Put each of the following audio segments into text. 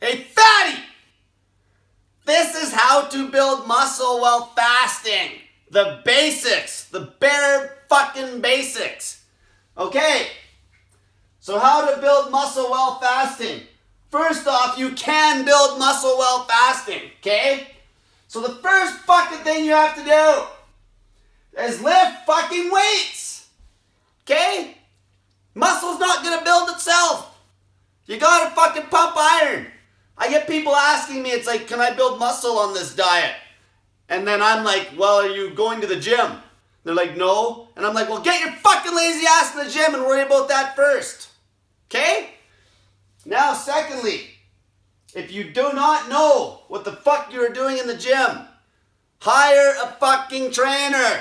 Hey, fatty! This is how to build muscle while fasting. The basics. The bare fucking basics. Okay. So how to build muscle while fasting. First off, you can build muscle while fasting. Okay? So the first fucking thing you have to do is lift fucking weights. Okay? Muscle's not gonna build itself. You gotta fucking pump iron. I get people asking me, it's like, can I build muscle on this diet? And then I'm like, well, are you going to the gym? They're like, no. And I'm like, well, get your fucking lazy ass in the gym and worry about that first. Okay? Now, secondly, if you do not know what the fuck you're doing in the gym, hire a fucking trainer.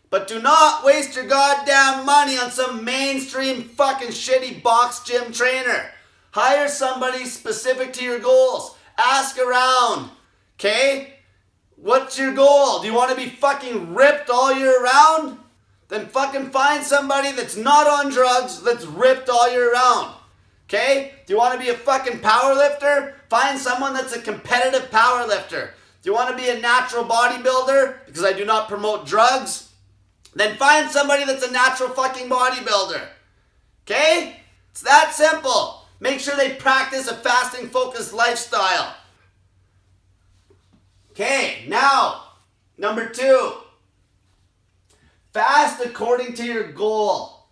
But do not waste your goddamn money on some mainstream fucking shitty box gym trainer. Hire somebody specific to your goals. Ask around. Okay? What's your goal? Do you want to be fucking ripped all year round? Then fucking find somebody that's not on drugs, that's ripped all year round. Okay? Do you want to be a fucking power lifter? Find someone that's a competitive power lifter. Do you want to be a natural bodybuilder? Because I do not promote drugs. Then find somebody that's a natural fucking bodybuilder. Okay? It's that simple. Make sure they practice a fasting focused lifestyle. Okay, now, number 2. Fast according to your goal.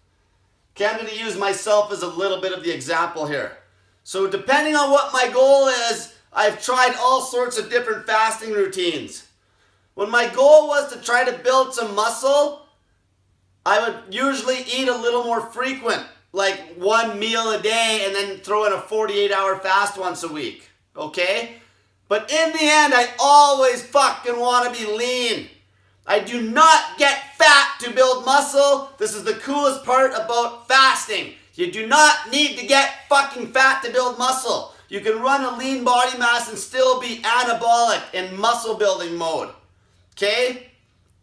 Okay, I'm going to use myself as a little bit of the example here. So depending on what my goal is, I've tried all sorts of different fasting routines. When my goal was to try to build some muscle, I would usually eat a little more frequent, like one meal a day and then throw in a 48-hour fast once a week. Okay? But in the end, I always fucking want to be lean. I do not get fat to build muscle. This is the coolest part about fasting. You do not need to get fucking fat to build muscle. You can run a lean body mass and still be anabolic in muscle building mode. Okay?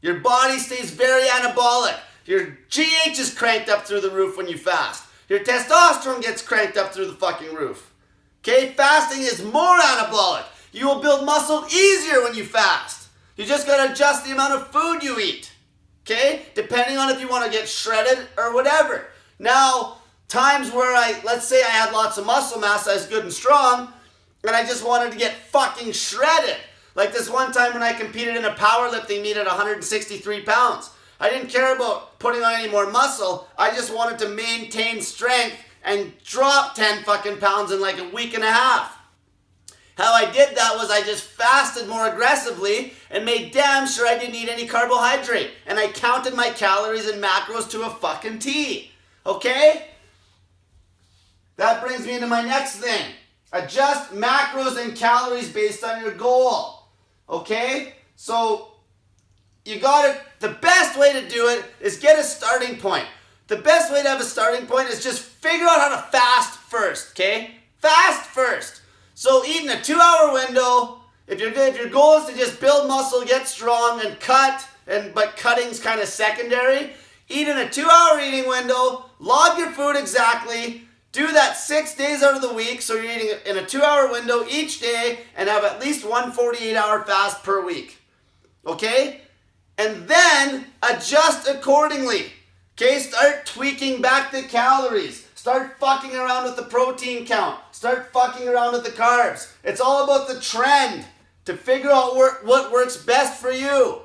Your body stays very anabolic. Your GH is cranked up through the roof when you fast. Your testosterone gets cranked up through the fucking roof. Okay? Fasting is more anabolic. You will build muscle easier when you fast. You just gotta adjust the amount of food you eat. Okay? Depending on if you want to get shredded or whatever. Now, times where let's say I had lots of muscle mass, I was good and strong, and I just wanted to get fucking shredded. Like this one time when I competed in a powerlifting meet at 163 pounds. I didn't care about putting on any more muscle. I just wanted to maintain strength and drop 10 fucking pounds in like a week and a half. How I did that was I just fasted more aggressively and made damn sure I didn't eat any carbohydrate. And I counted my calories and macros to a fucking T. Okay? That brings me into my next thing. Adjust macros and calories based on your goal. Okay? So, the best way to do it is get a starting point. The best way to have a starting point is just figure out how to fast first, okay? Fast first. So eat in a 2-hour window. If your goal is to just build muscle, get strong, and cut, but cutting's kind of secondary, eat in a 2-hour eating window, log your food exactly, do that 6 days out of the week, so you're eating in a 2-hour window each day, and have at least one 48-hour fast per week. Okay? And then adjust accordingly. Okay, start tweaking back the calories. Start fucking around with the protein count. Start fucking around with the carbs. It's all about the trend to figure out what works best for you.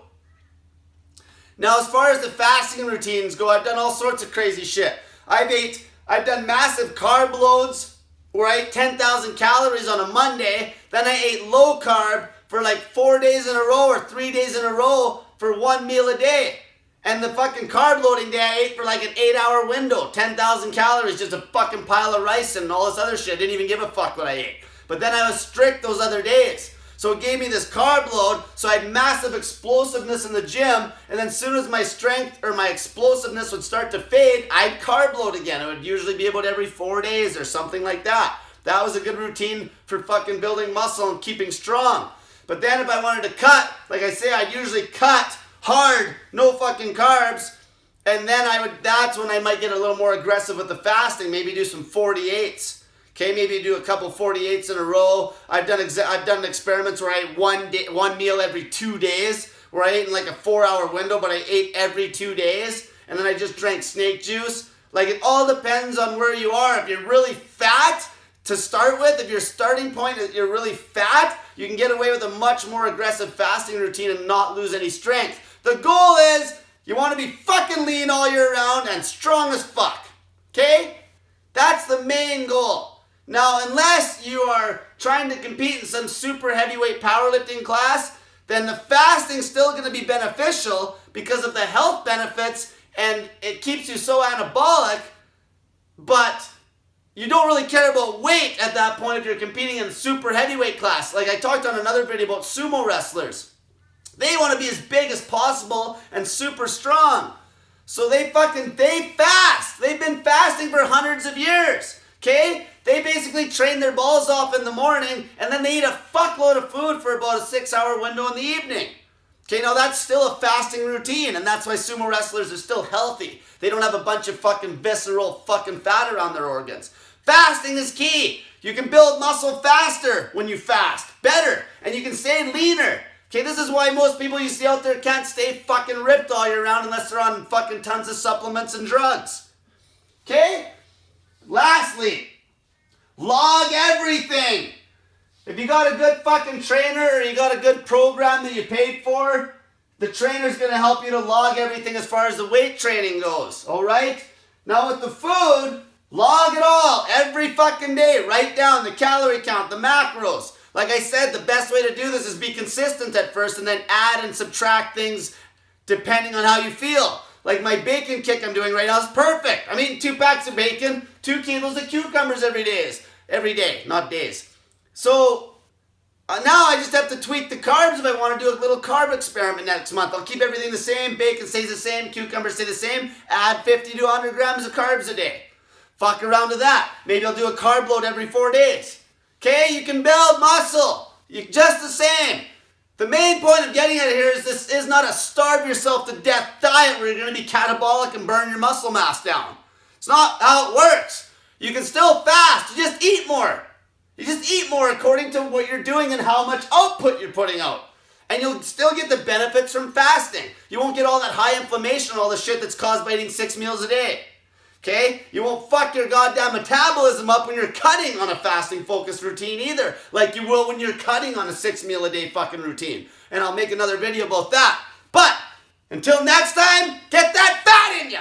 Now, as far as the fasting routines go, I've done all sorts of crazy shit. I've done massive carb loads where I ate 10,000 calories on a Monday. Then I ate low carb for like 4 days in a row or 3 days in a row for one meal a day. And the fucking carb loading day I ate for like an 8-hour window, 10,000 calories, just a fucking pile of rice and all this other shit. I didn't even give a fuck what I ate. But then I was strict those other days. So it gave me this carb load, so I had massive explosiveness in the gym, and then as soon as my strength or my explosiveness would start to fade, I'd carb load again. It would usually be about every 4 days or something like that. That was a good routine for fucking building muscle and keeping strong. But then if I wanted to cut, like I say, I'd usually cut hard, no fucking carbs, and then that's when I might get a little more aggressive with the fasting, maybe do some 48s. Okay, maybe you do a couple 48s in a row. I've done experiments where I ate one meal every 2 days, where I ate in like a 4-hour window, but I ate every 2 days, and then I just drank snake juice. Like, it all depends on where you are. If you're really fat to start with, if your starting point is you're really fat, you can get away with a much more aggressive fasting routine and not lose any strength. The goal is you want to be fucking lean all year round and strong as fuck. Okay? That's the main goal. Now, unless you are trying to compete in some super heavyweight powerlifting class, then the fasting's still going to be beneficial because of the health benefits, and it keeps you so anabolic, but you don't really care about weight at that point if you're competing in super heavyweight class. Like I talked on another video about sumo wrestlers. They want to be as big as possible and super strong. So they fast. They've been fasting for hundreds of years. Okay? They basically train their balls off in the morning, and then they eat a fuckload of food for about a 6-hour window in the evening. Okay, now that's still a fasting routine, and that's why sumo wrestlers are still healthy. They don't have a bunch of fucking visceral fucking fat around their organs. Fasting is key. You can build muscle faster when you fast. Better. And you can stay leaner. Okay, this is why most people you see out there can't stay fucking ripped all year round unless they're on fucking tons of supplements and drugs. Okay? Lastly, log everything. If you got a good fucking trainer or you got a good program that you paid for, the trainer's going to help you to log everything as far as the weight training goes. Alright? Now with the food, log it all every fucking day. Write down the calorie count, the macros. Like I said, the best way to do this is be consistent at first and then add and subtract things depending on how you feel. Like my bacon kick I'm doing right now is perfect. I'm eating 2 packs of bacon, 2 kilos of cucumbers every day, not days. So now I just have to tweak the carbs if I want to do a little carb experiment next month. I'll keep everything the same, bacon stays the same, cucumbers stay the same, add 50 to 100 grams of carbs a day. Fuck around with that. Maybe I'll do a carb load every 4 days. Okay, you can build muscle. Just the same. The main point of getting at here is this is not a starve yourself to death diet where you're going to be catabolic and burn your muscle mass down. It's not how it works. You can still fast. You just eat more. You just eat more according to what you're doing and how much output you're putting out. And you'll still get the benefits from fasting. You won't get all that high inflammation and all the shit that's caused by eating 6 meals a day. Okay? You won't fuck your goddamn metabolism up when you're cutting on a fasting focused routine either. Like you will when you're cutting on a 6 meal a day fucking routine. And I'll make another video about that. But until next time, get that fat in ya!